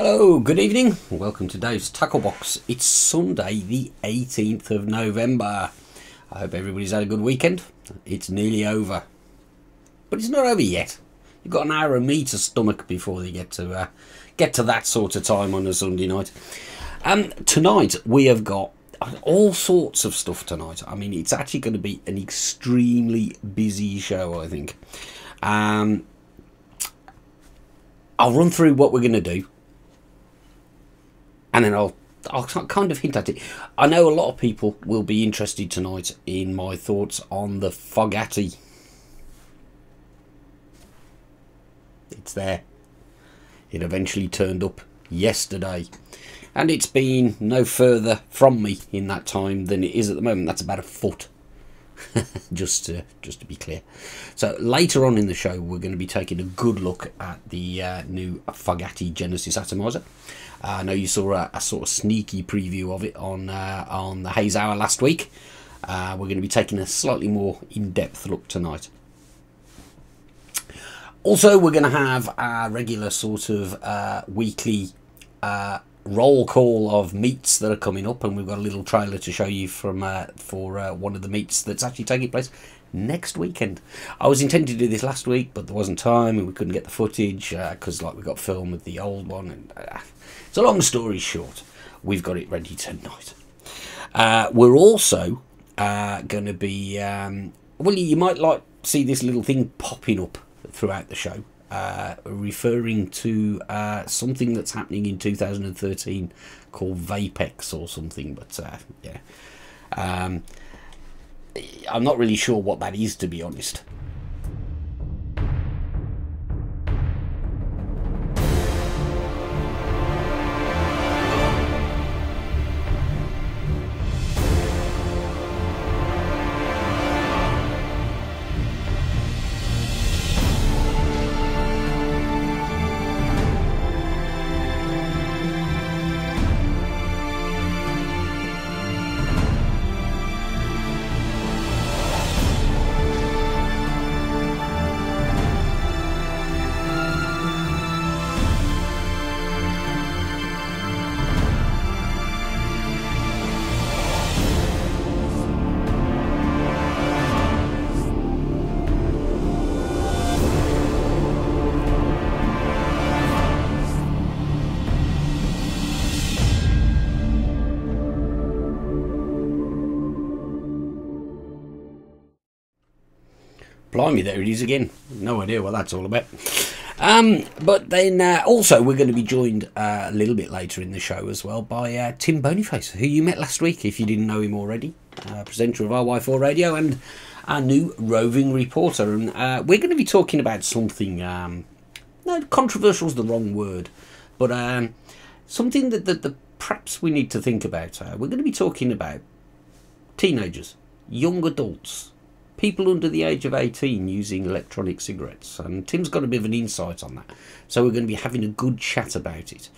Hello, good evening. Welcome to Dave's Tackle Box. It's Sunday, the 18th of November. I hope everybody's had a good weekend. It's nearly over. But it's not over yet. You've got an hour of meat to stomach before you get to that sort of time on a Sunday night. Tonight, we have got all sorts of stuff tonight. I mean, it's actually going to be an extremely busy show, I think. I'll run through what we're going to do. And then I'll kind of hint at it. I know a lot of people will be interested tonight in my thoughts on the Foggatti. It's there. It eventually turned up yesterday. And it's been no further from me in that time than it is at the moment. That's about a foot. just to be clear. So later on in the show, we're going to be taking a good look at the new Foggatti Genisis atomiser. I know you saw a sort of sneaky preview of it on the Haze Hour last week. We're going to be taking a slightly more in-depth look tonight. Also, we're going to have our regular sort of weekly roll call of meets that are coming up, and we've got a little trailer to show you from for one of the meets that's actually taking place next weekend. I was intending to do this last week, but there wasn't time and we couldn't get the footage because we got film with the old one, and it's a long story short, we've got it ready tonight. We're also going to be well, you might see this little thing popping up throughout the show, referring to something that's happening in 2013 called Vapex or something, but yeah, I'm not really sure what that is, to be honest. Blimey, there it is again. No idea what that's all about. But then also we're going to be joined a little bit later in the show as well by Tim Boniface, who you met last week if you didn't know him already, presenter of RY4 Radio and our new roving reporter. And we're going to be talking about something, no, controversial is the wrong word, but something that perhaps we need to think about. We're going to be talking about teenagers, young adults, people under the age of 18 using electronic cigarettes, and Tim's got a bit of an insight on that, so we're going to be having a good chat about it.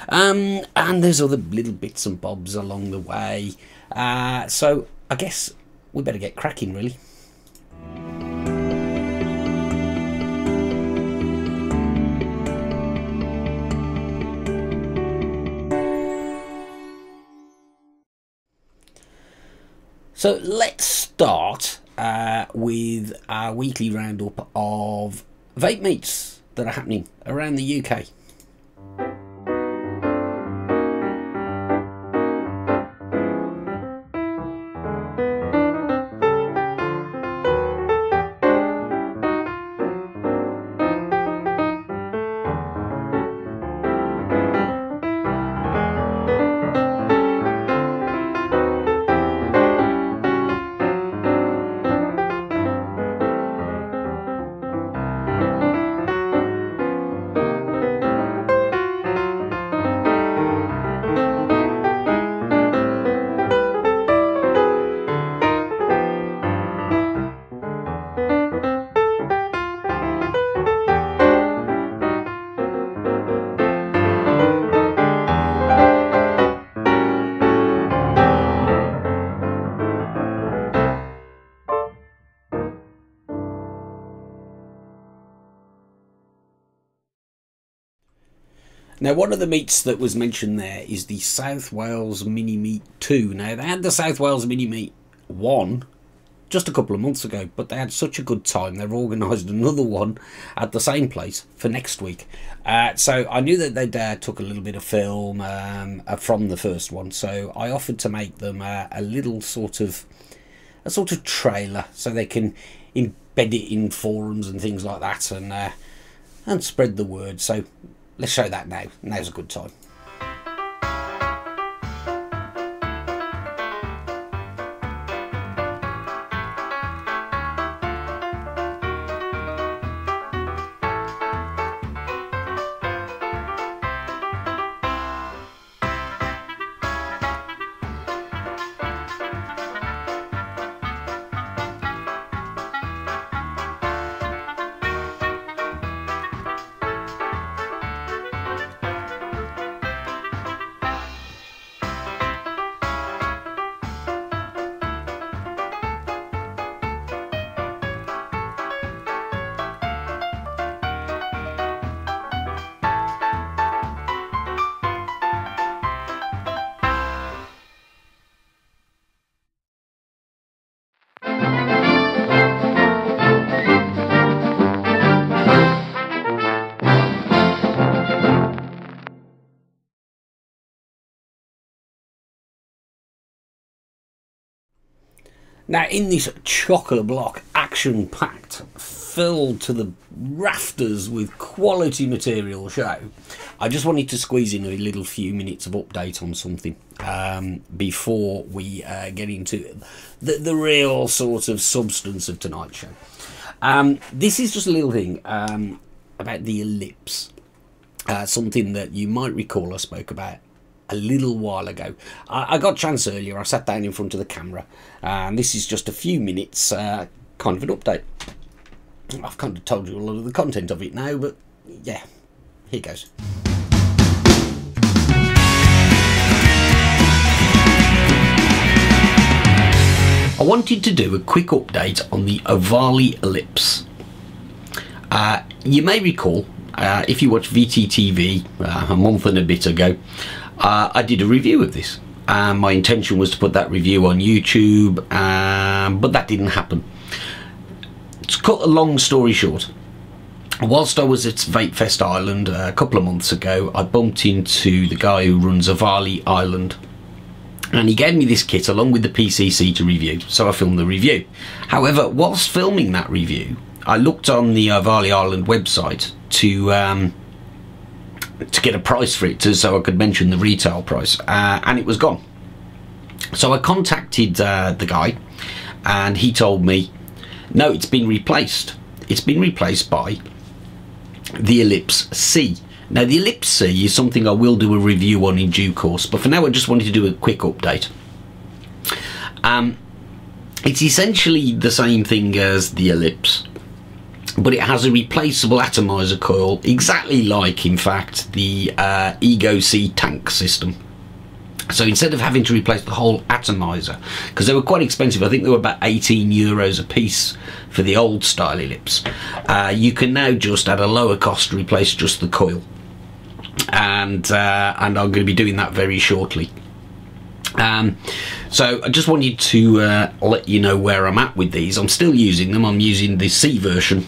And there's other little bits and bobs along the way, so I guess we better get cracking, really. So let's start with our weekly roundup of vape meets that are happening around the UK. Now, one of the meats that was mentioned there is the South Wales Mini Meat 2. Now, they had the South Wales Mini Meat 1 just a couple of months ago, but they had such a good time, they've organised another one at the same place for next week. So I knew that they'd took a little bit of film from the first one, so I offered to make them a little sort of trailer so they can embed it in forums and things like that, and spread the word. So let's show that now. Now's a good time. Now, in this chock-a-block, action-packed, filled to the rafters with quality material show, I just wanted to squeeze in a little few minutes of update on something before we get into the real sort of substance of tonight's show. This is just a little thing about the ellipse, something that you might recall I spoke about a little while ago. I got a chance earlier. I sat down in front of the camera, and this is just a few minutes kind of an update. I've kind of told you a lot of the content of it now, but yeah, here goes. I wanted to do a quick update on the Foggatti ellipse. You may recall, if you watched VTTV a month and a bit ago, I did a review of this. My intention was to put that review on YouTube, but that didn't happen. To cut a long story short, whilst I was at Vape Fest Ireland a couple of months ago, I bumped into the guy who runs Foggatti Ireland, and he gave me this kit along with the PCC to review, so I filmed the review. However, whilst filming that review, I looked on the Foggatti Ireland website to get a price for it, so I could mention the retail price, and it was gone. So I contacted the guy, and he told me, no, it's been replaced. It's been replaced by the Ellipse C. Now, the Ellipse C is something I will do a review on in due course, but for now I just wanted to do a quick update. It's essentially the same thing as the Ellipse, but it has a replaceable atomiser coil, exactly like, in fact, the e-cig tank system. So instead of having to replace the whole atomiser, because they were quite expensive, I think they were about €18 a piece for the old style ellipse, you can now just, at a lower cost, replace just the coil. And I'm going to be doing that very shortly. So I just wanted to let you know where I'm at with these. I'm still using them. I'm using the C version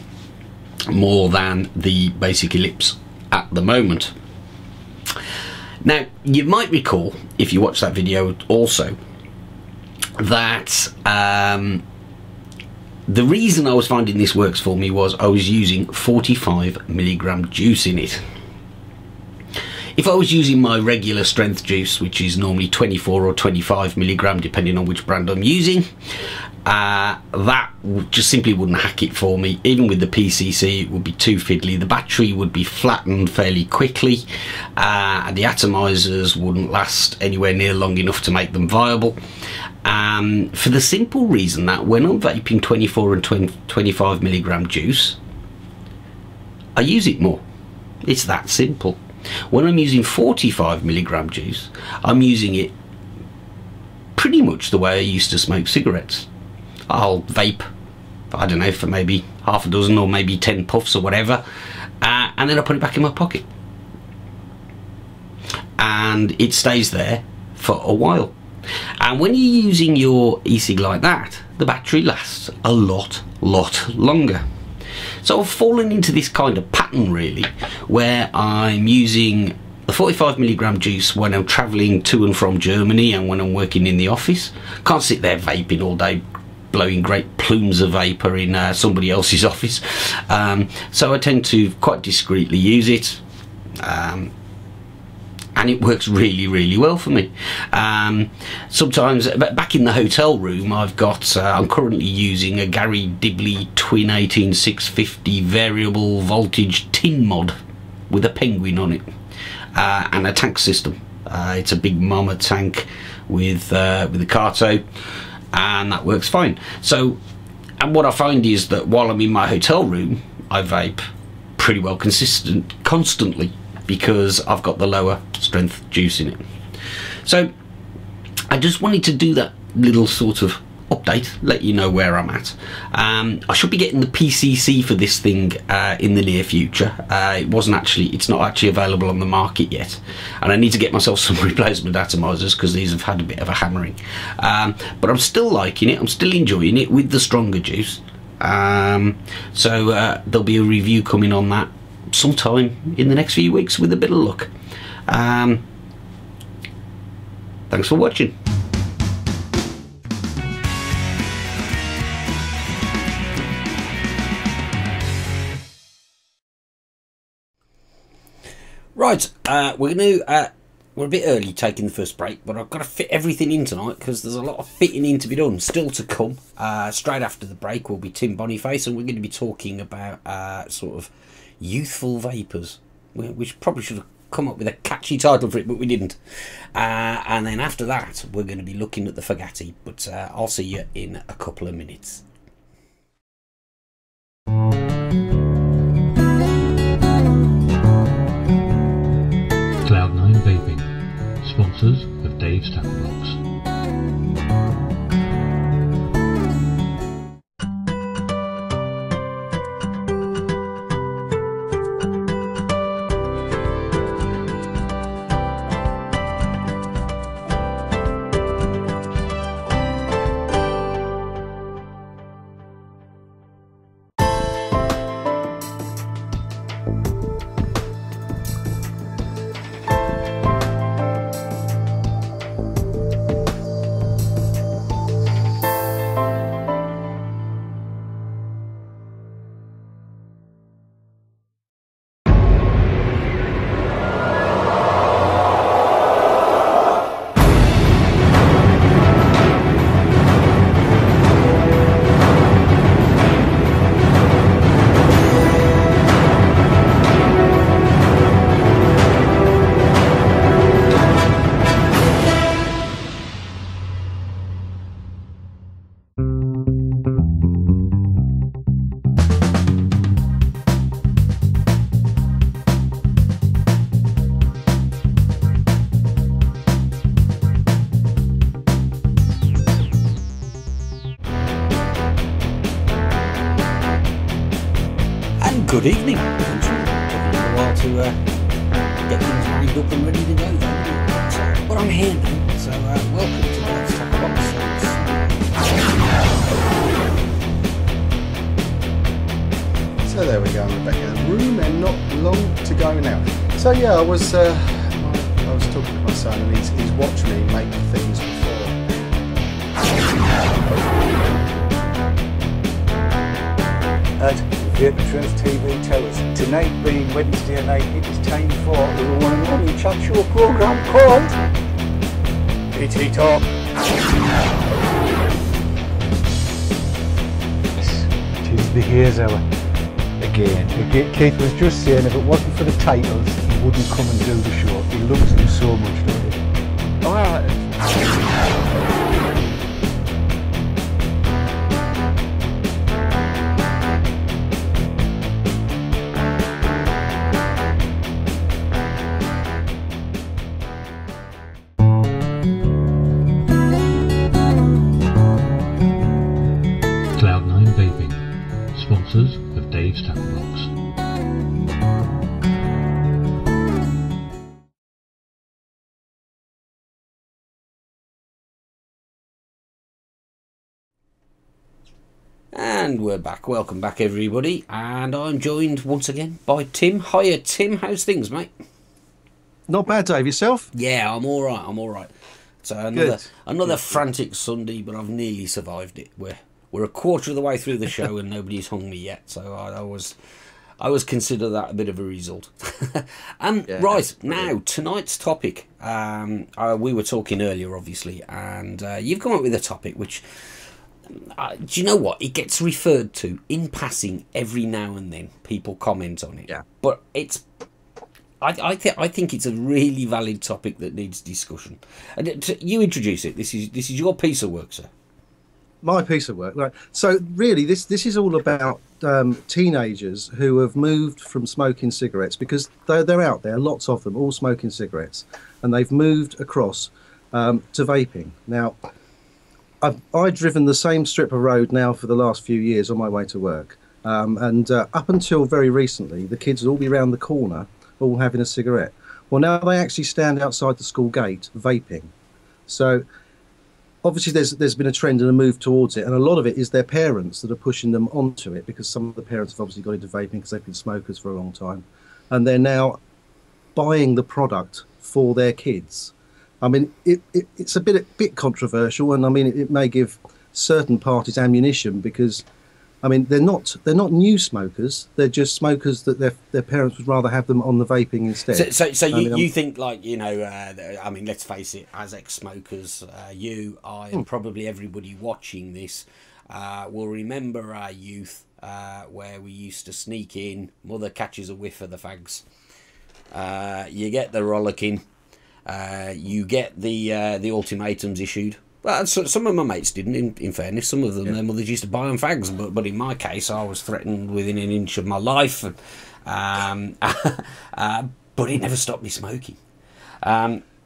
more than the basic ellipse at the moment. Now, you might recall, if you watched that video also, that the reason I was finding this works for me was I was using 45mg juice in it. If I was using my regular strength juice, which is normally 24 or 25mg, depending on which brand I'm using, that just simply wouldn't hack it for me. Even with the PCC, it would be too fiddly. The battery would be flattened fairly quickly, and the atomizers wouldn't last anywhere near long enough to make them viable. For the simple reason that when I'm vaping 24 and 25mg juice, I use it more. It's that simple. When I'm using 45mg juice, I'm using it pretty much the way I used to smoke cigarettes. I'll vape, I don't know, for maybe half a dozen or maybe 10 puffs or whatever, and then I put it back in my pocket. and it stays there for a while. And when you're using your e-cig like that, the battery lasts a lot longer. So I've fallen into this kind of pattern really, where I'm using the 45mg juice when I'm travelling to and from Germany and when I'm working in the office. Can't sit there vaping all day, blowing great plumes of vapour in somebody else's office. So I tend to quite discreetly use it. And it works really well for me. Sometimes back in the hotel room, I'm currently using a Gary Dibley Twin 18650 variable voltage tin mod with a penguin on it, and a tank system. It's a big mama tank with a Kato, and that works fine. So, and what I find is that while I'm in my hotel room, I vape pretty well constantly, because I've got the lower strength juice in it. So I just wanted to do that little sort of update, let you know where I'm at. I should be getting the PCC for this thing in the near future. It's not actually available on the market yet, and I need to get myself some replacement atomizers because these have had a bit of a hammering. But I'm still liking it, I'm still enjoying it with the stronger juice. So there'll be a review coming on that sometime in the next few weeks with a bit of luck. Thanks for watching. Right, we're a bit early taking the first break, but I've got to fit everything in tonight because there's a lot of fitting in to be done still to come. Straight after the break will be Tim Boniface, and we're going to be talking about sort of youthful vapours, which probably should have come up with a catchy title for it, but we didn't. And then after that we're going to be looking at the Foggatti, but I'll see you in a couple of minutes. Cloud9 Vaping, sponsors of Dave's Tackle Box. Good evening. It's taken a while to get things lined up and ready to go, but I'm here now, so welcome to Dave's Tackle Box. So there we go, I'm back in the room and not long to go now. So yeah, I was talking to my son, and he's watched me make things before. Vapor Trends TV Towers. Tonight being Wednesday night, it is time for the one and only chat show programme called PT Talk. It is the Haze Hour. Again, Keith was just saying if it wasn't for the titles, he wouldn't come and do the show. He loves them so much, doesn't he? Alright. Cloud9 Vaping, sponsors of Dave's Tackle Box. And we're back. Welcome back, everybody. And I'm joined once again by Tim. Hiya, Tim. How's things, mate? Not bad, Dave. Yourself? Yeah, I'm all right. I'm all right. So another frantic Sunday, but I've nearly survived it. We're a quarter of the way through the show and nobody's hung me yet. So I was consider that a bit of a result. Right, now, tonight's topic. We were talking earlier, obviously, and you've come up with a topic which, do you know what? It gets referred to in passing every now and then. People comment on it. Yeah. But I think it's a really valid topic that needs discussion. And you introduce it. This is your piece of work, sir. My piece of work, right? So really, this is all about teenagers who have moved from smoking cigarettes, because they're out there, lots of them, all smoking cigarettes, and they've moved across to vaping. Now, I've driven the same strip of road now for the last few years on my way to work, and up until very recently, the kids would all be round the corner, all having a cigarette. Well, now they actually stand outside the school gate vaping. So obviously there's been a trend and a move towards it, and a lot of it is their parents that are pushing them onto it, because some of the parents have obviously got into vaping because they've been smokers for a long time, and they're now buying the product for their kids. I mean, it's a bit controversial, and I mean it may give certain parties ammunition, because I mean they're not new smokers, they're just smokers that their parents would rather have them on the vaping instead. So you think, like, you know, I mean, let's face it, as ex-smokers, you, I, and probably everybody watching this will remember our youth, where we used to sneak in, mother catches a whiff of the fags, you get the rollicking, you get the ultimatums issued. Well, some of my mates didn't, in fairness. Some of them, their mothers used to buy them fags, but in my case, I was threatened within an inch of my life, and, but it never stopped me smoking.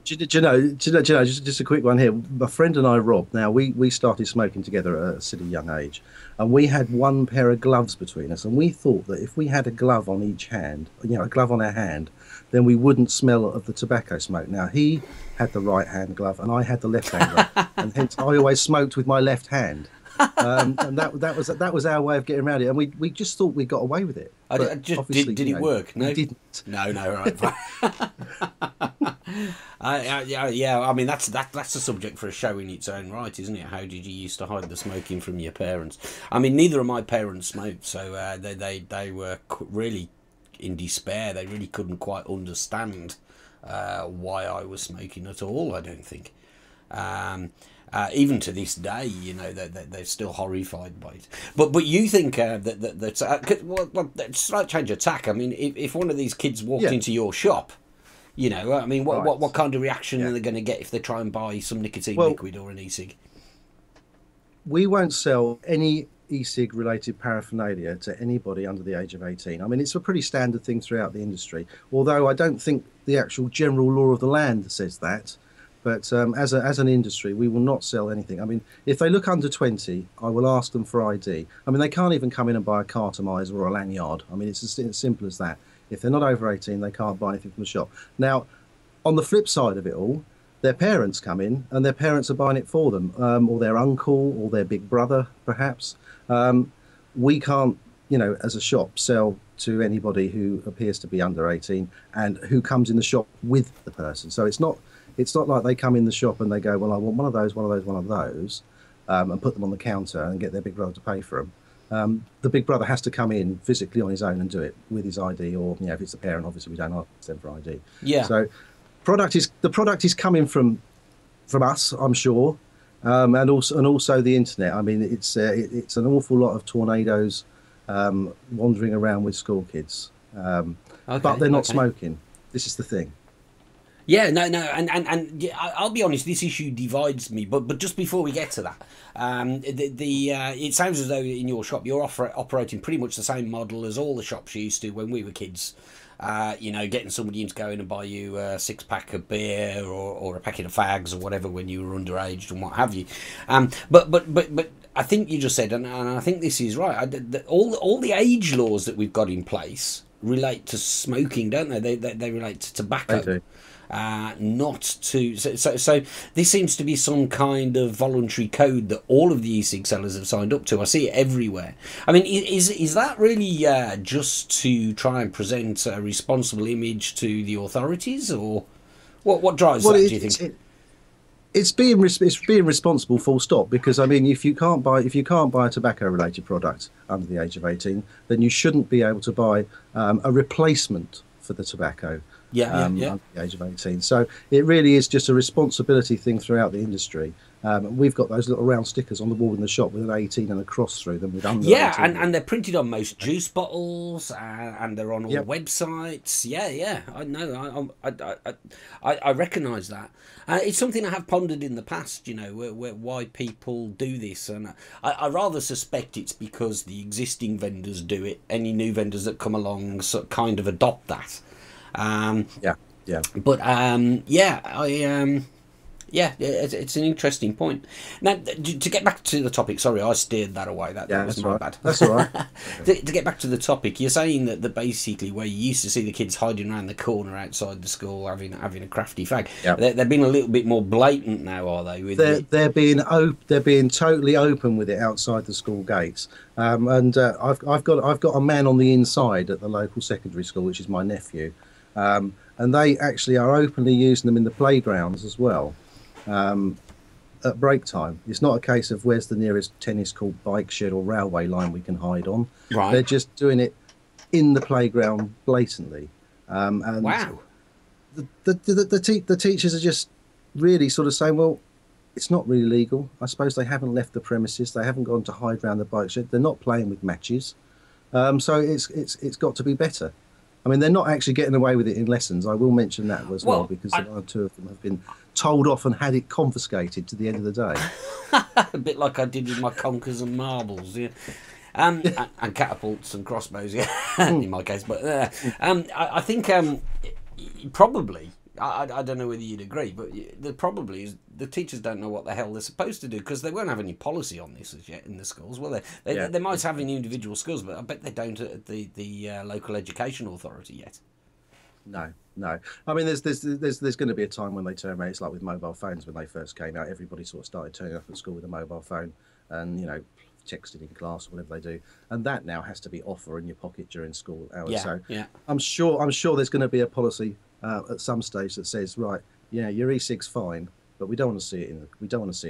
Do you know, just a quick one here. My friend and I, Rob, now we started smoking together at a silly young age, and we had one pair of gloves between us, and we thought that if we had a glove on each hand, you know, a glove on our hand, then we wouldn't smell of the tobacco smoke. Now, he had the right hand glove and I had the left hand glove, and hence I always smoked with my left hand. And that was our way of getting around it, and we just thought we got away with it. Did it work? No, it didn't. No, right. Yeah, I mean that's a subject for a show in its own right, isn't it? How did you used to hide the smoking from your parents? I mean, neither of my parents smoked, so they were really in despair. They really couldn't quite understand why I was smoking at all, I don't think. Even to this day, you know, they're still horrified by it. But you think slight change of tack. I mean, if one of these kids walked into your shop, you know, I mean, what kind of reaction are they going to get if they try and buy some nicotine liquid or an e-cig? We won't sell any e-cig related paraphernalia to anybody under the age of 18. I mean, it's a pretty standard thing throughout the industry, although I don't think the actual general law of the land says that. But as an industry, we will not sell anything. I mean, if they look under 20, I will ask them for ID. I mean, they can't even come in and buy a atomiser or a lanyard. I mean, it's as simple as that. If they're not over 18, they can't buy anything from the shop. Now, on the flip side of it all, their parents come in and their parents are buying it for them, or their uncle or their big brother, perhaps. We can't, you know, as a shop, sell to anybody who appears to be under 18 and who comes in the shop with the person. So it's not like they come in the shop and they go, well, I want one of those, and put them on the counter and get their big brother to pay for them. The big brother has to come in physically on his own and do it with his ID, or, you know, if it's the parent, obviously we don't ask them for ID. Yeah. So the product is coming from us, I'm sure. And also the internet. I mean, it's an awful lot of tornadoes wandering around with school kids, but they're not smoking. This is the thing. Yeah, no, and yeah, I'll be honest. This issue divides me. But just before we get to that, it sounds as though in your shop you're operating pretty much the same model as all the shops used to when we were kids. You know, getting somebody in to go in and buy you a 6-pack of beer or a packet of fags or whatever when you were underage and what have you. But I think you just said, and I think this is right. All the age laws that we've got in place relate to smoking, don't they? They relate to tobacco. They do. Not to so this seems to be some kind of voluntary code that all of the e-cig sellers have signed up to. I see it everywhere. I mean, is that really just to try and present a responsible image to the authorities, or what drives that, do you think? It's being responsible, full stop. Because I mean, if you can't buy a tobacco related product under the age of 18, then you shouldn't be able to buy a replacement for the tobacco. Under the age of 18. So it really is just a responsibility thing throughout the industry. We've got those little round stickers on the wall in the shop with an 18 and a cross through them with under 18. and they're printed on most juice bottles, and they're on all websites. I know. I recognise that. It's something I have pondered in the past, you know, why people do this, and I rather suspect it's because the existing vendors do it. Any new vendors that come along kind of adopt that. It's an interesting point. Now, to get back to the topic, sorry, I steered that away. That was my bad. That's all right. to get back to the topic, you're saying that basically where you used to see the kids hiding around the corner outside the school having a crafty fag, they're being a little bit more blatant now, are they? They're being totally open with it outside the school gates. I've got a man on the inside at the local secondary school, which is my nephew. And they actually are openly using them in the playgrounds as well, at break time. It's not a case of where's the nearest tennis court, bike shed or railway line we can hide on. Right. They're just doing it in the playground blatantly. And wow. The teachers are just really sort of saying, well, it's not really legal. I suppose they haven't left the premises. They haven't gone to hide around the bike shed. They're not playing with matches. So it's got to be better. I mean, they're not actually getting away with it in lessons. I will mention that as well, because one or two of them have been told off and had it confiscated to the end of the day. A bit like I did with my conkers and marbles, and catapults and crossbows, in my case. But I think probably, I don't know whether you'd agree, but there probably is, the teachers don't know what the hell they're supposed to do, because they won't have any policy on this as yet in the schools, will they? They might have in individual schools, but I bet they don't at the local education authority yet. No. I mean, there's going to be a time when they turn around. It's like with mobile phones when they first came out. Everybody sort of started turning up at school with a mobile phone, and texted in class or whatever they do. And that now has to be off or in your pocket during school hours. I'm sure there's going to be a policy at some stage that says, right, your e-cig's fine, but we don't want to see it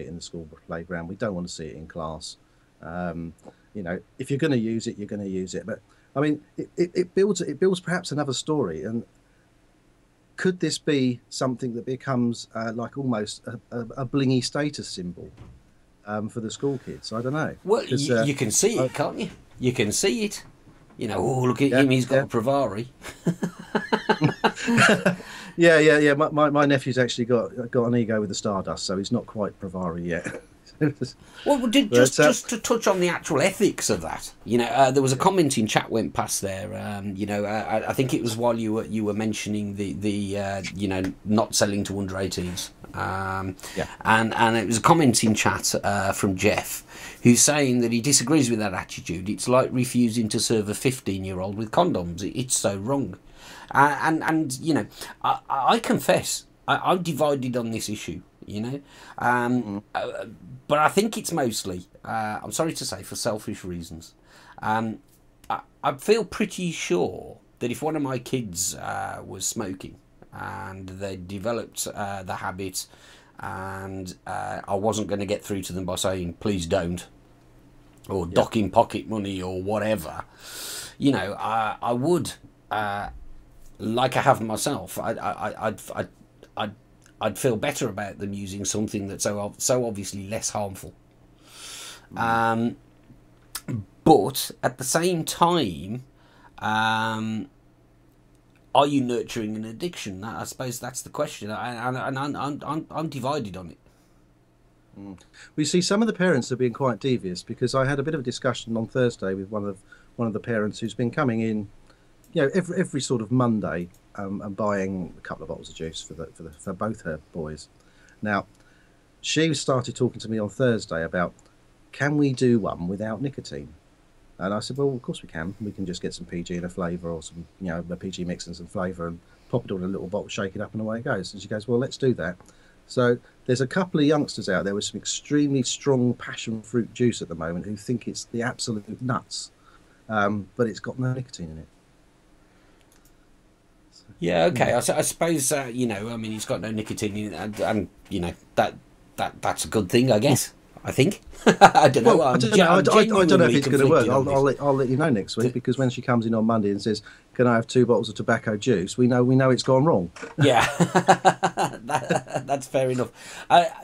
in the school playground. We don't want to see it in class. If you're going to use it, you're going to use it. But I mean, it builds perhaps another story. And could this be something that becomes like almost a blingy status symbol for the school kids? I don't know. Well, you can see it, can't you? You can see it. Oh, look at him, he's got a Pravari. Yeah. My nephew's actually got an ego with the Stardust, so he's not quite Pravari yet. Well, just to touch on the actual ethics of that, there was a commenting chat went past there. I think it was while you were mentioning the not selling to under 18s. And it was a commenting chat from Jeff, who's saying that he disagrees with that attitude. It's like refusing to serve a 15-year-old with condoms. It's so wrong. I confess I'm divided on this issue. But I think it's mostly, I'm sorry to say, for selfish reasons. I feel pretty sure that if one of my kids was smoking and they developed the habit, and I wasn't going to get through to them by saying, please don't, or docking pocket money or whatever, I would, like I have myself, I'd feel better about them using something that's so obviously less harmful. But at the same time, are you nurturing an addiction? I suppose that's the question, and I'm divided on it. We see some of the parents are being quite devious, because I had a bit of a discussion on Thursday with one of the parents who's been coming in, every sort of Monday, and buying a couple of bottles of juice for both her boys. Now, she started talking to me on Thursday about, can we do one without nicotine? And I said, well, of course we can. We can just get some PG and a flavour, or some, a PG mix and some flavour, and pop it all in a little bottle, shake it up, and away it goes. And she goes, well, let's do that. So there's a couple of youngsters out there with some extremely strong passion fruit juice at the moment who think it's the absolute nuts, but it's got no nicotine in it. Yeah, okay. I suppose I mean, it's got no nicotine in it, and that's a good thing, I guess. I think. I don't know. I don't know if it's going to work. I'll let you know next week, because when she comes in on Monday and says, "Can I have 2 bottles of tobacco juice?" We know it's gone wrong. Yeah, that's fair enough.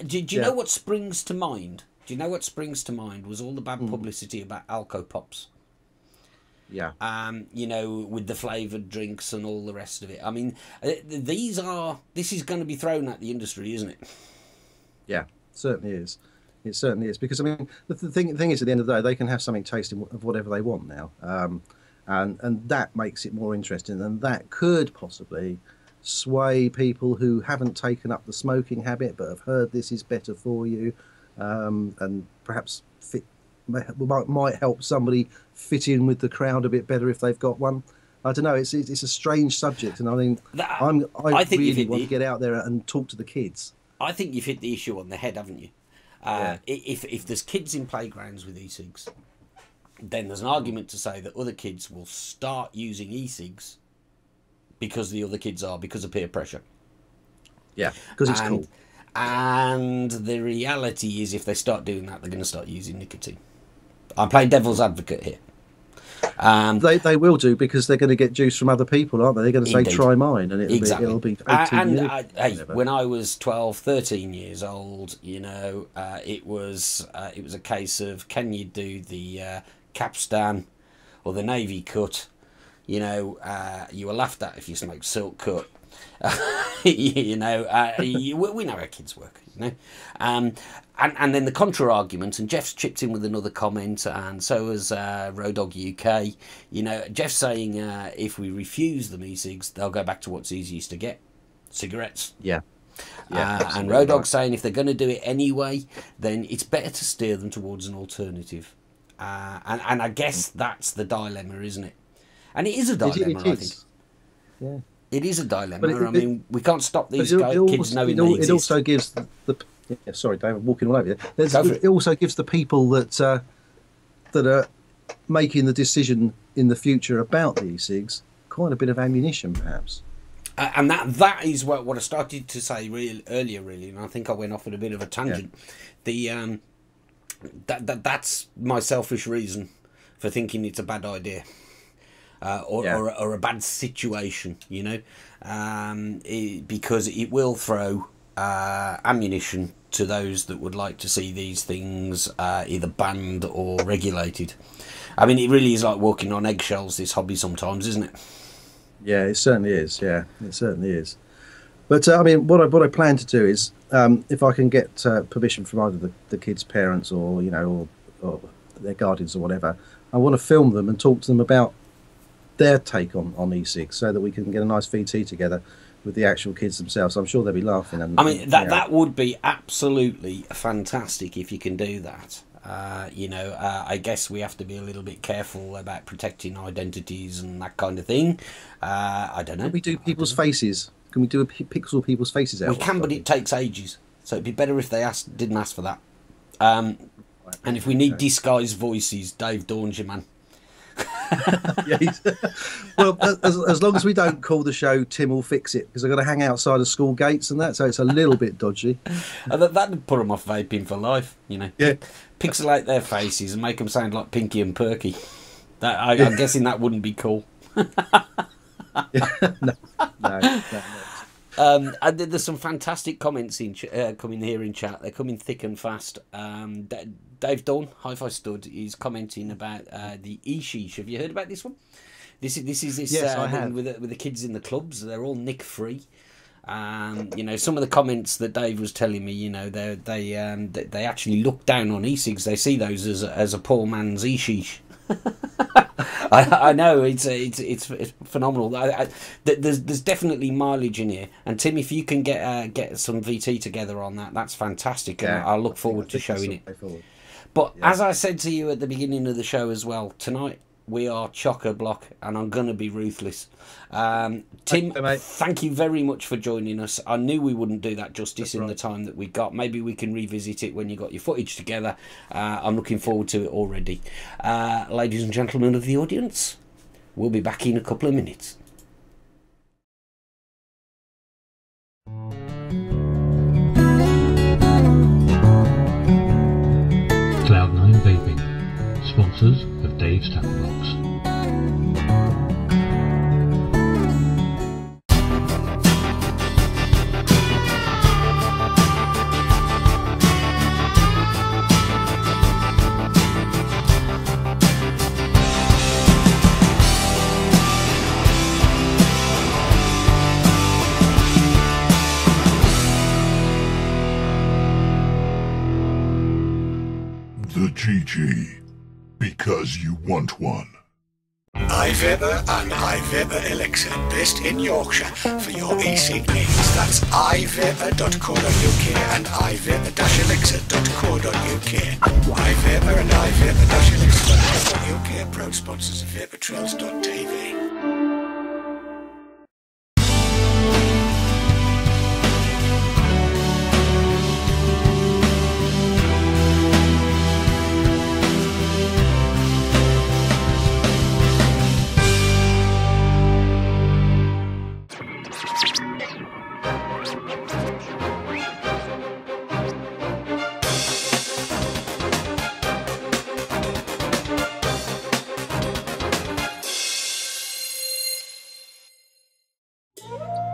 Do you know what springs to mind? Do you know what springs to mind was all the bad publicity about Alco Pops? Yeah. With the flavoured drinks and all the rest of it. I mean, this is going to be thrown at the industry, isn't it? Yeah, certainly is. It certainly is, because I mean, the thing is, at the end of the day, they can have something tasting of whatever they want now, and that makes it more interesting, and that could possibly sway people who haven't taken up the smoking habit but have heard this is better for you, and perhaps might help somebody fit in with the crowd a bit better if they've got one. I don't know. It's a strange subject, and I mean, I think really want to get out there and talk to the kids. I think you've hit the issue on the head, haven't you? If there's kids in playgrounds with e-cigs, then there's an argument to say that other kids will start using e-cigs because the other kids are, because of peer pressure. Yeah, because it's cool. And the reality is, if they start doing that, they're going to start using nicotine. I'm playing devil's advocate here. They will do, because they're going to get juice from other people, aren't they? They're going to say, try mine, and it'll be 18 years. When I was 12, 13 years old, it was a case of, can you do the capstan or the navy cut? You were laughed at if you smoked silk cut. We know how kids work, and then the contra argument, and Jeff's chipped in with another comment, and so has Road Dog UK. Jeff's saying if we refuse them e-cigs, they'll go back to what's easiest to get, cigarettes. Yeah. And Road Dog's saying if they're going to do it anyway, then it's better to steer them towards an alternative. And I guess that's the dilemma, isn't it? And it is a dilemma, I think. Yeah. It is a dilemma. I mean, we can't stop these kids knowing they exist. It also gives sorry, David, walking all over you. It also gives the people that are making the decision in the future about the e-cigs quite a bit of ammunition, perhaps. And that is what I started to say earlier, really, and I think I went off at a bit of a tangent. Yeah. That's my selfish reason for thinking it's a bad idea. Or a bad situation, because it will throw ammunition to those that would like to see these things either banned or regulated. I mean, it really is like walking on eggshells, this hobby, sometimes, isn't it? Yeah, it certainly is. Yeah, it certainly is. But I mean, what I plan to do is, if I can get permission from either the kids' parents or or their guardians or whatever, I want to film them and talk to them about their take on e-cigs, so that we can get a nice VT together with the actual kids themselves. I'm sure they'll be laughing. And I mean, that would be absolutely fantastic if you can do that. I guess we have to be a little bit careful about protecting identities and that kind of thing. I don't know. Can we do people's faces? Can we do a pixel people's faces out? We can, but it takes ages. So it'd be better if they didn't ask for that. And if we need disguised voices, Dave Dawn's your man. Well, as long as we don't call the show Tim Will Fix It, because I've got to hang outside of school gates and that, so it's a little bit dodgy. That'd put them off vaping for life, Yeah. Pixelate their faces and make them sound like Pinky and Perky. I'm guessing that wouldn't be cool. No. And there's some fantastic comments coming here in chat. They're coming thick and fast. Dave Dawn, Hi-Fi Stud, is commenting about the e-sheesh. Have you heard about this one? This is yes, I have. with the kids in the clubs. They're all nick free. Some of the comments that Dave was telling me, they actually look down on e-cigs. They see those as a poor man's e-sheesh. I know it's phenomenal. There's definitely mileage in here, and Tim, if you can get some VT together on that, that's fantastic, and I'll look forward to showing it. But as I said to you at the beginning of the show as well, tonight we are chock-a-block, and I'm going to be ruthless. Tim, thank you very much for joining us. I knew we wouldn't do that justice in the time that we got. Maybe we can revisit it when you got your footage together. I'm looking forward to it already. Ladies and gentlemen of the audience, we'll be back in a couple of minutes. Cloud9 Vaping, sponsors of Dave's Tap Box. The GG, because you want one. iVapour and iVapour Elixir, based in Yorkshire, for your e-cig needs. That's iVapour.co.uk and iVapour-elixir.co.uk. iVapour and iVapour-elixir.co.uk, proud sponsors of VapourTrails.tv.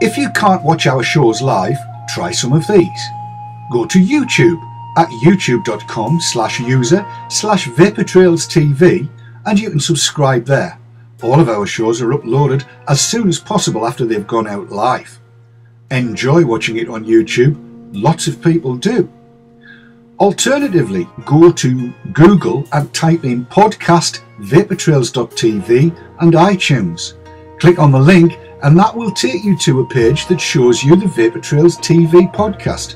If you can't watch our shows live, try some of these. Go to YouTube at youtube.com/user/VapourTrailsTV and you can subscribe there. All of our shows are uploaded as soon as possible after they've gone out live. Enjoy watching it on YouTube, lots of people do. Alternatively, go to Google and type in podcast VapourTrails.tv and iTunes. Click on the link and that will take you to a page that shows you the Vapor Trails TV podcast.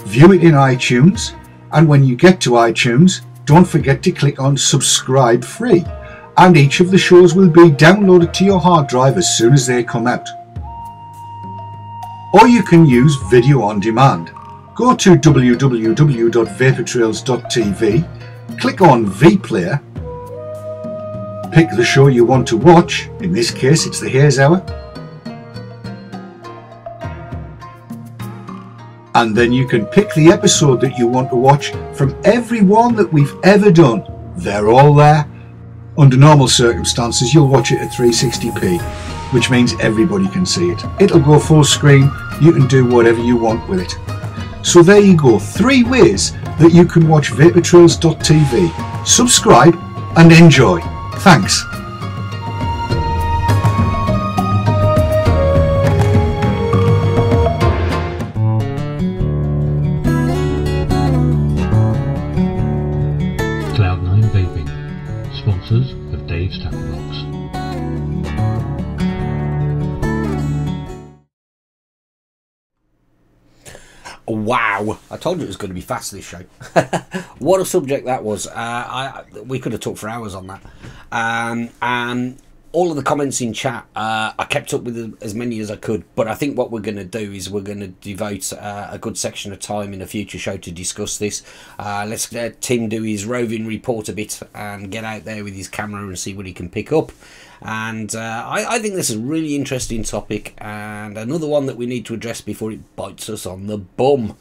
View it in iTunes, and when you get to iTunes, don't forget to click on subscribe free, and each of the shows will be downloaded to your hard drive as soon as they come out. Or you can use video on demand. Go to www.vaportrails.tv, click on vPlayer, pick the show you want to watch, in this case it's the Haze Hour, and then you can pick the episode that you want to watch from every one that we've ever done. They're all there. Under normal circumstances, you'll watch it at 360p, which means everybody can see it. It'll go full screen. You can do whatever you want with it. So there you go, 3 ways that you can watch VaporTrails.tv. Subscribe and enjoy. Thanks. Cloud9 Vaping, sponsors of Dave's Tap Box. Wow, I told you it was going to be fast, this show. What a subject that was. We could have talked for hours on that. And all of the comments in chat, I kept up with as many as I could, but I think what we're going to do is we're going to devote a good section of time in a future show to discuss this. Let's let Tim do his roving report a bit and get out there with his camera and see what he can pick up. And I think this is a really interesting topic, and another one that we need to address before it bites us on the bum.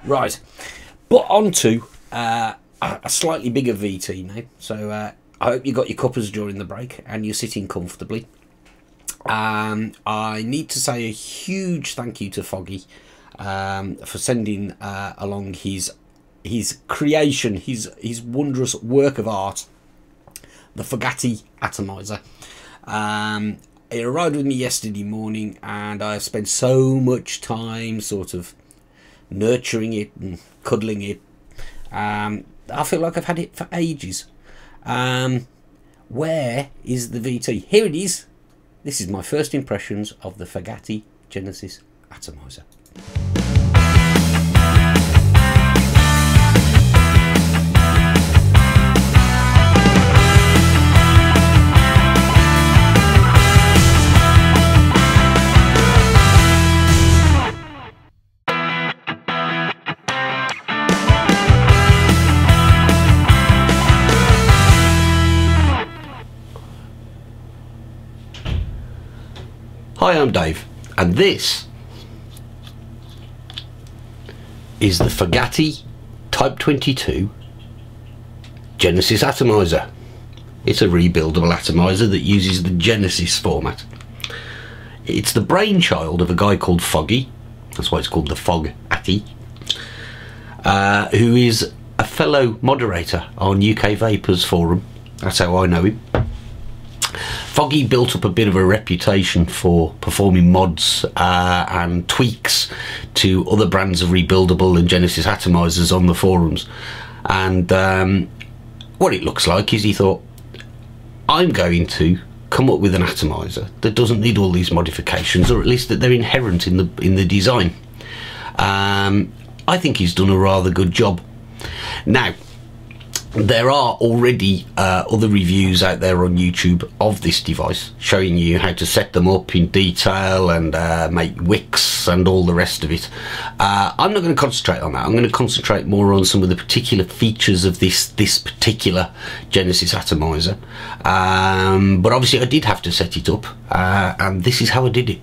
Right, but on to a slightly bigger VT now. So I hope you got your cuppers during the break and you're sitting comfortably. I need to say a huge thank you to Foggy for sending along his creation, his wondrous work of art, the Foggatti atomiser. It arrived with me yesterday morning, and I spent so much time sort of nurturing it and cuddling it. I feel like I've had it for ages. Where is the VT? Here it is. This is my first impressions of the Foggatti Genesis atomiser. Hi, I'm Dave, and this is the Foggatti Type 22 Genesis atomiser. It's a rebuildable atomiser that uses the Genisis format. It's the brainchild of a guy called Foggy, that's why it's called the Foggatti, who is a fellow moderator on UK Vapors forum. That's how I know him. Foggy built up a bit of a reputation for performing mods and tweaks to other brands of rebuildable and Genesis atomizers on the forums, and what it looks like is he thought, I'm going to come up with an atomizer that doesn't need all these modifications, or at least that they're inherent in the design. I think he's done a rather good job. Now, there are already other reviews out there on YouTube of this device, showing you how to set them up in detail and make wicks and all the rest of it. I'm not going to concentrate on that. I'm going to concentrate more on some of the particular features of this particular Genesis atomizer. But obviously I did have to set it up, and this is how I did it.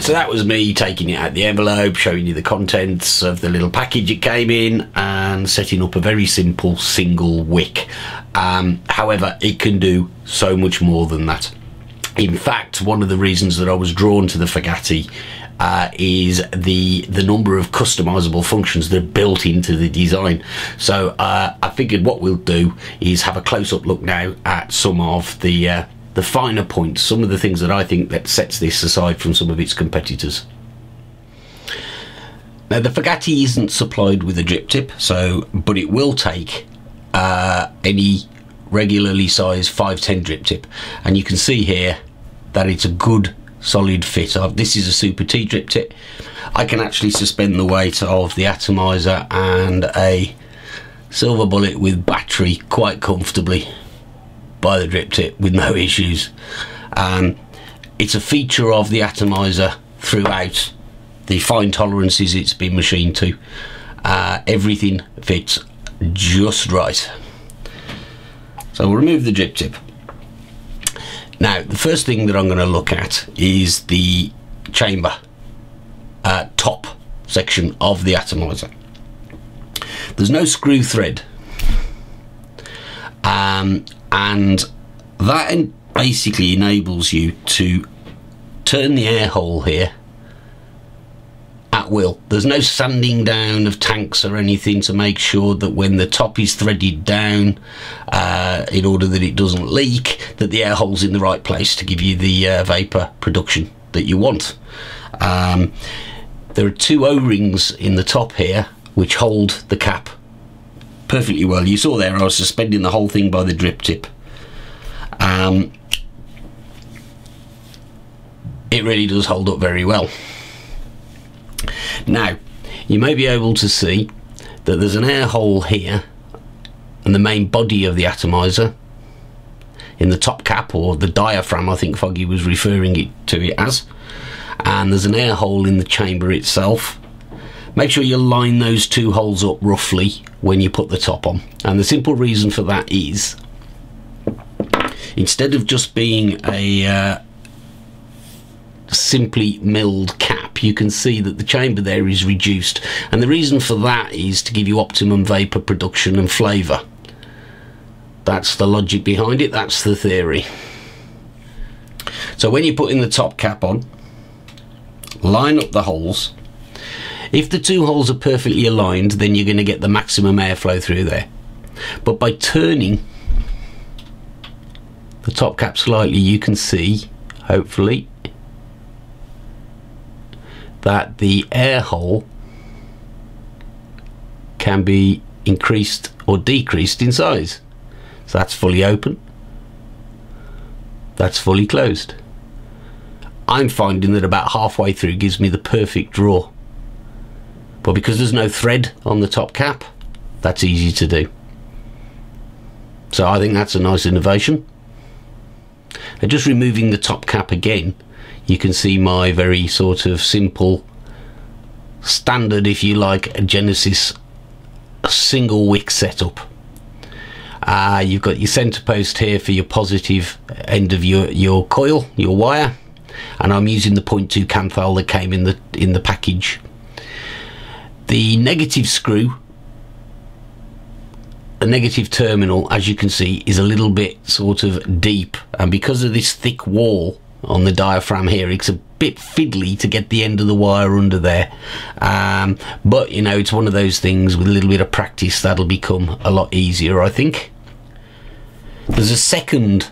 So that was me taking it out the envelope, showing you the contents of the little package it came in, and setting up a very simple single wick. However, it can do so much more than that. In fact, one of the reasons that I was drawn to the Foggatti is the number of customizable functions that are built into the design. So I figured what we'll do is have a close-up look now at some of the finer points, some of the things that I think that sets this aside from some of its competitors. Now, the Foggatti isn't supplied with a drip tip, but it will take any regularly sized 510 drip tip, and you can see here that it's a good solid fit. This is a Super T drip tip. I can actually suspend the weight of the atomiser and a silver bullet with battery quite comfortably by the drip tip with no issues. It's a feature of the atomiser throughout the fine tolerances it's been machined to. Everything fits just right. So we'll remove the drip tip. Now, the first thing that I'm going to look at is the chamber top section of the atomiser. There's no screw thread, and that basically enables you to turn the air hole here at will. There's no sanding down of tanks or anything to make sure that when the top is threaded down, in order that it doesn't leak, that the air hole's in the right place to give you the vapour production that you want. There are two O-rings in the top here which hold the cap perfectly well. You saw there I was suspending the whole thing by the drip tip. It really does hold up very well. Now, you may be able to see that there's an air hole here and the main body of the atomiser in the top cap, or the diaphragm I think Foggy was referring to it as, and there's an air hole in the chamber itself. Make sure you line those two holes up roughly when you put the top on, and the simple reason for that is instead of just being a simply milled cap, you can see that the chamber there is reduced, and the reason for that is to give you optimum vapour production and flavour. That's the logic behind it, that's the theory. So when you're putting the top cap on, line up the holes. If the two holes are perfectly aligned, then you're going to get the maximum airflow through there. But by turning the top cap slightly, you can see, hopefully, that the air hole can be increased or decreased in size. So that's fully open, that's fully closed. I'm finding that about halfway through gives me the perfect draw, but because there's no thread on the top cap, that's easy to do. So I think that's a nice innovation. And just removing the top cap again, you can see my very sort of simple, standard, if you like, a Genesis single wick setup. You've got your centre post here for your positive end of your coil, your wire, and I'm using the 0.2 Camphel that came in the package. The negative screw, the negative terminal, as you can see, is a little bit sort of deep, and because of this thick wall on the diaphragm here, it's a bit fiddly to get the end of the wire under there, but you know, it's one of those things with a little bit of practice that'll become a lot easier, I think. There's a second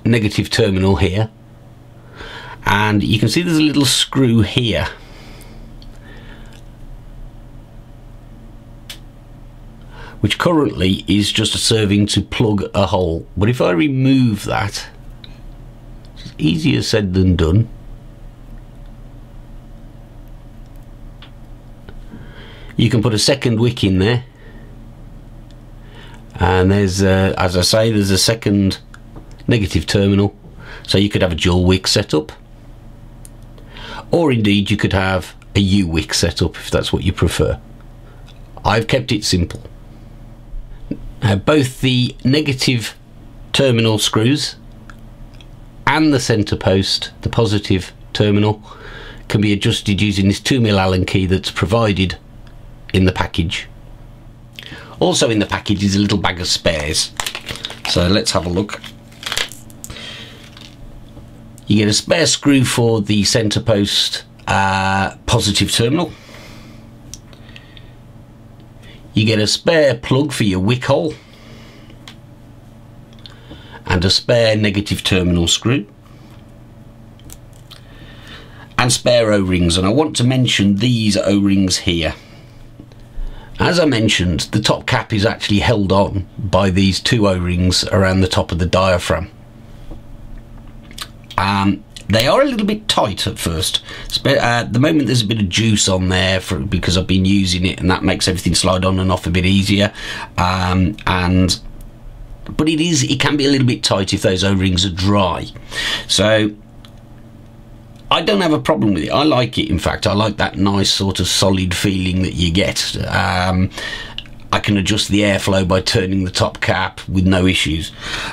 negative terminal here, and you can see there's a little screw here, which currently is just serving to plug a hole. But if I remove that, it's easier said than done. You can put a second wick in there, and there's as I say, there's a second negative terminal, so you could have a dual wick setup, or indeed you could have a U wick setup if that's what you prefer. I've kept it simple. Now, both the negative terminal screws and the centre post, the positive terminal, can be adjusted using this 2mm Allen key that's provided in the package. Also in the package is a little bag of spares. So let's have a look. You get a spare screw for the centre post positive terminal. You get a spare plug for your wick hole and a spare negative terminal screw and spare O-rings, and I want to mention these O-rings here. As I mentioned, the top cap is actually held on by these 2 O-rings around the top of the diaphragm. They are a little bit tight at first. At the moment there's a bit of juice on there because I've been using it, and that makes everything slide on and off a bit easier. But it can be a little bit tight if those O-rings are dry. So I don't have a problem with it. I like it. In fact, I like that nice sort of solid feeling that you get. I can adjust the airflow by turning the top cap with no issues.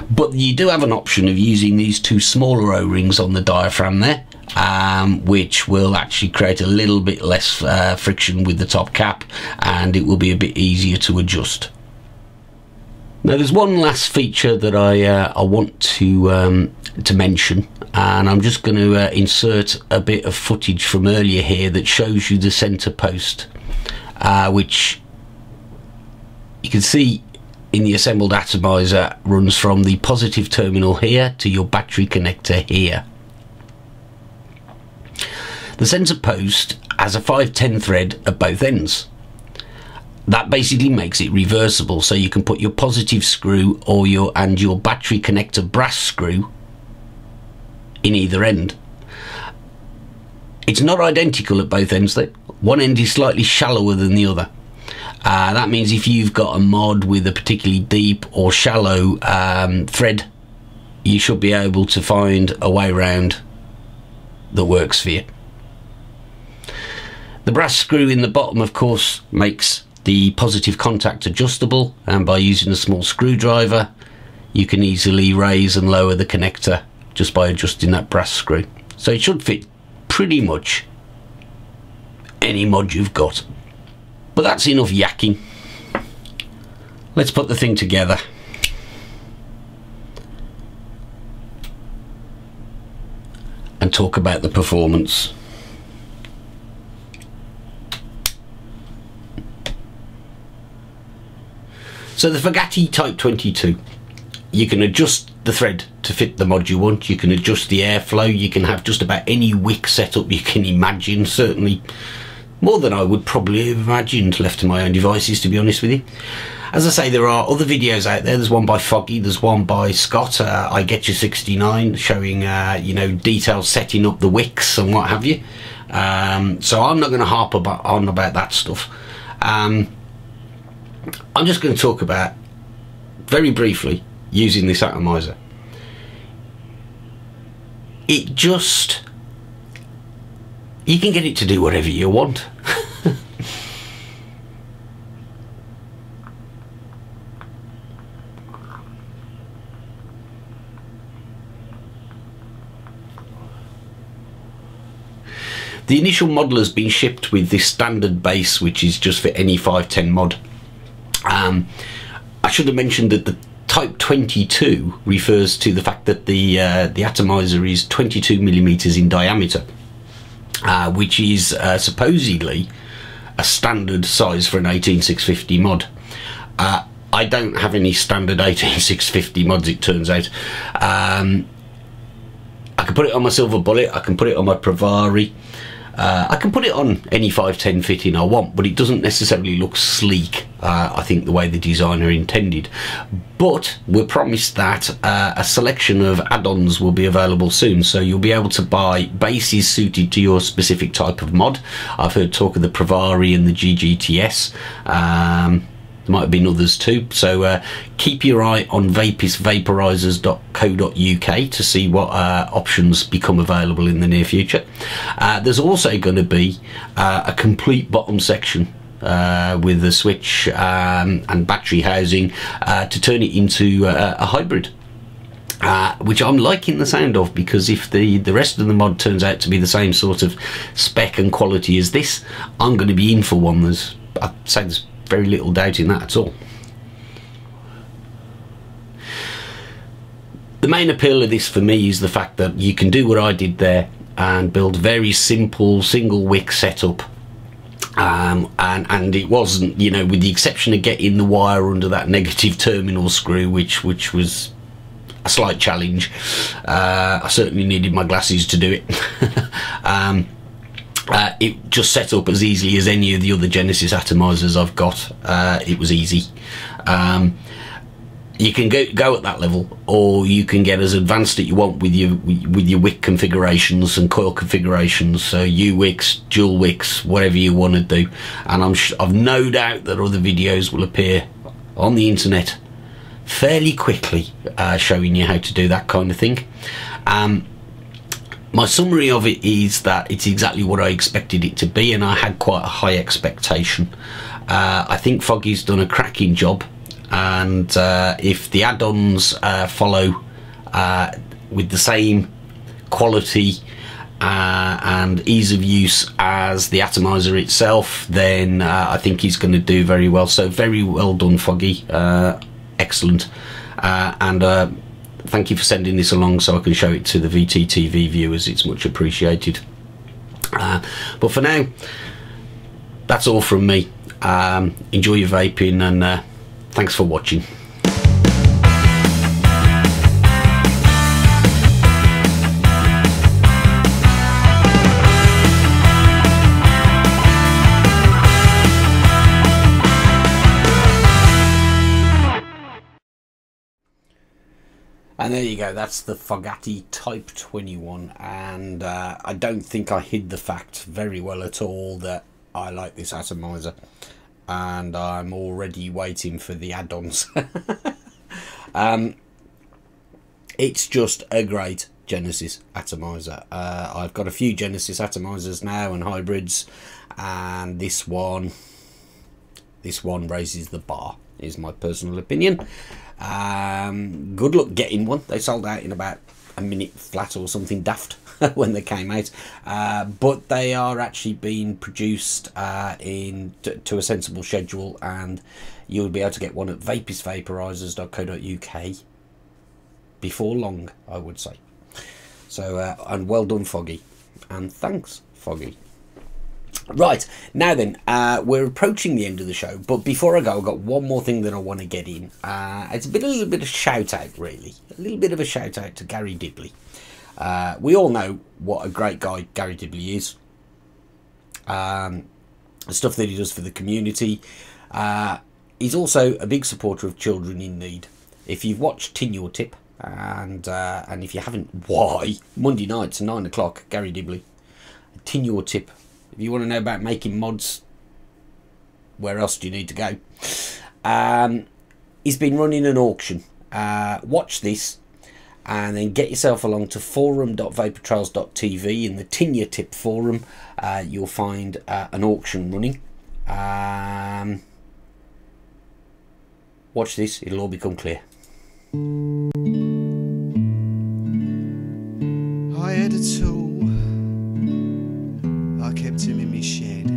But you do have an option of using these 2 smaller O-rings on the diaphragm there, which will actually create a little bit less friction with the top cap, and it will be a bit easier to adjust. Now there's one last feature that I want to mention, and I'm just going to insert a bit of footage from earlier here that shows you the centre post, which you can see in the assembled atomiser runs from the positive terminal here to your battery connector here. The centre post has a 510 thread at both ends. That basically makes it reversible, so you can put your positive screw or your battery connector brass screw in either end. It's not identical at both ends though. One end is slightly shallower than the other. That means if you've got a mod with a particularly deep or shallow thread, you should be able to find a way around that works for you. The brass screw in the bottom, of course, makes the positive contact adjustable, and by using a small screwdriver you can easily raise and lower the connector just by adjusting that brass screw. So it should fit pretty much any mod you've got. But that's enough yakking. Let's put the thing together. And talk about the performance. So the Foggatti Type 22, you can adjust the thread to fit the mod you want, you can adjust the airflow, you can have just about any wick setup you can imagine, certainly more than I would probably have imagined left to my own devices, to be honest with you. As I say, there are other videos out there. There's one by Foggy, there's one by Scott, I Get You 69, showing you know, detailed setting up the wicks and what have you. So I'm not going to harp on about that stuff. I'm just going to talk about, very briefly, using this atomiser. It just, you can get it to do whatever you want. The initial model has been shipped with this standard base, which is just for any 510 mod. I should have mentioned that the Type 22 refers to the fact that the atomiser is 22mm in diameter, which is supposedly a standard size for an 18650 mod. I don't have any standard 18650 mods, it turns out. I can put it on my Silver Bullet, I can put it on my Pravari, I can put it on any 510 fitting I want, but it doesn't necessarily look sleek, I think, the way the designer intended. But we're promised that a selection of add-ons will be available soon, so you'll be able to buy bases suited to your specific type of mod. I've heard talk of the Pravari and the GGTS. There might have been others too, so keep your eye on vaporizers.co.uk to see what options become available in the near future. There's also going to be a complete bottom section with a switch and battery housing to turn it into a hybrid. which I'm liking the sound of, because if the rest of the mod turns out to be the same sort of spec and quality as this, I'm going to be in for one. I'd say there's very little doubt in that at all. The main appeal of this for me is the fact that you can do what I did there and build very simple single wick setup, and it wasn't, you know, with the exception of getting the wire under that negative terminal screw, which was a slight challenge. I certainly needed my glasses to do it. It just set up as easily as any of the other Genesis atomizers I've got. It was easy. You can go at that level, or you can get as advanced as you want with your wick configurations and coil configurations. So U wicks, dual wicks, whatever you want to do. And I've no doubt that other videos will appear on the internet fairly quickly showing you how to do that kind of thing. My summary of it is that it's exactly what I expected it to be, and I had quite a high expectation. I think Foggy's done a cracking job. And if the add-ons follow with the same quality and ease of use as the atomizer itself, then I think he's going to do very well. So very well done, Foggy. Excellent. And thank you for sending this along so I can show it to the VTTV viewers. It's much appreciated. But for now, that's all from me. Enjoy your vaping, and thanks for watching. And there you go, that's the Foggatti Type 21, and I don't think I hid the fact very well at all that I like this atomizer. And I'm already waiting for the add-ons. It's just a great Genesis atomizer. I've got a few Genesis atomizers now and hybrids, and this one raises the bar, is my personal opinion. Good luck getting one. They sold out in about a minute flat or something daft when they came out, but they are actually being produced to a sensible schedule, and you'll be able to get one at vapisvaporizers.co.uk before long, I would say. So and well done, Foggy, and thanks, Foggy. Right, now then, we're approaching the end of the show, but before I go, I've got one more thing that I want to get in. It's a little bit of shout out, really. A little bit of a shout out to Gary Dibley. We all know what a great guy Gary Dibley is. The stuff that he does for the community. He's also a big supporter of children in need. If you've watched Tin Your Tip, and if you haven't, why? Monday nights at 9 o'clock, Gary Dibley. Tin Your Tip. If you want to know about making mods, where else do you need to go? He's been running an auction. Watch this, and then get yourself along to forum.vaportrails.tv. In the Tin Your Tip forum, you'll find an auction running. Watch this, it'll all become clear. I had a tool, I kept him in my shed.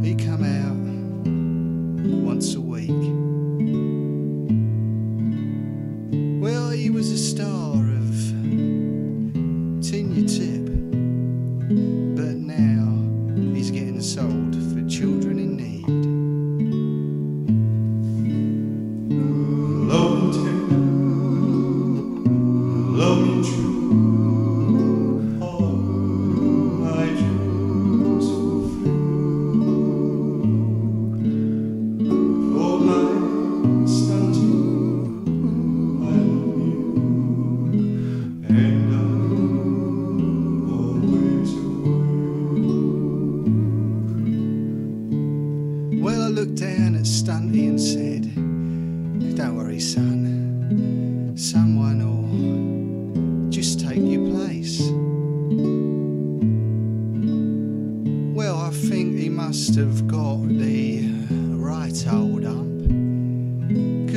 He come out once a week. Well, he was a star of Tin Your Tip, but now he's getting sold for children in need. Love him, love him true.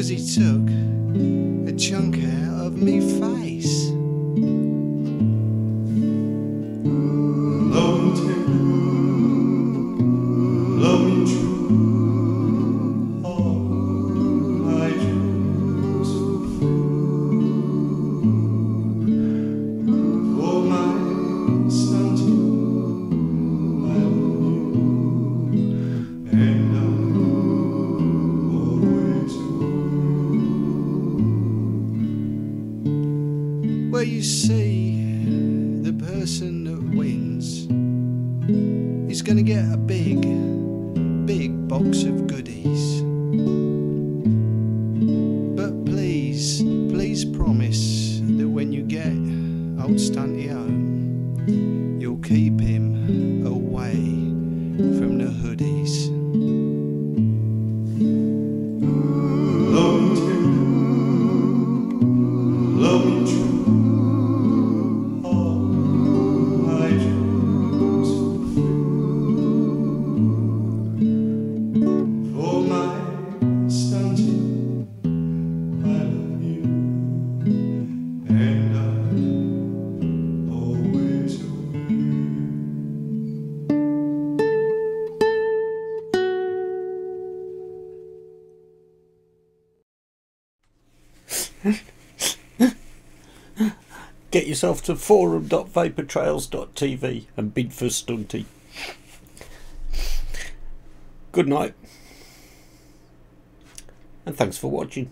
'cause he took a chunk out of me face. Love me tender, love me true, all my dreams fulfill. For my stunted, I love you, and I'm always with you. Well, you see, the person that wins is going to get a big box of goodies. But please promise that when you get old Stunty home, you'll keep him away from the hoodies. Love me tender, love me true, all my dreams fulfill. For my stunted, I love you, and I'm always with you. Get yourself to forum.vaportrails.tv and bid for Stunty. Good night. And thanks for watching.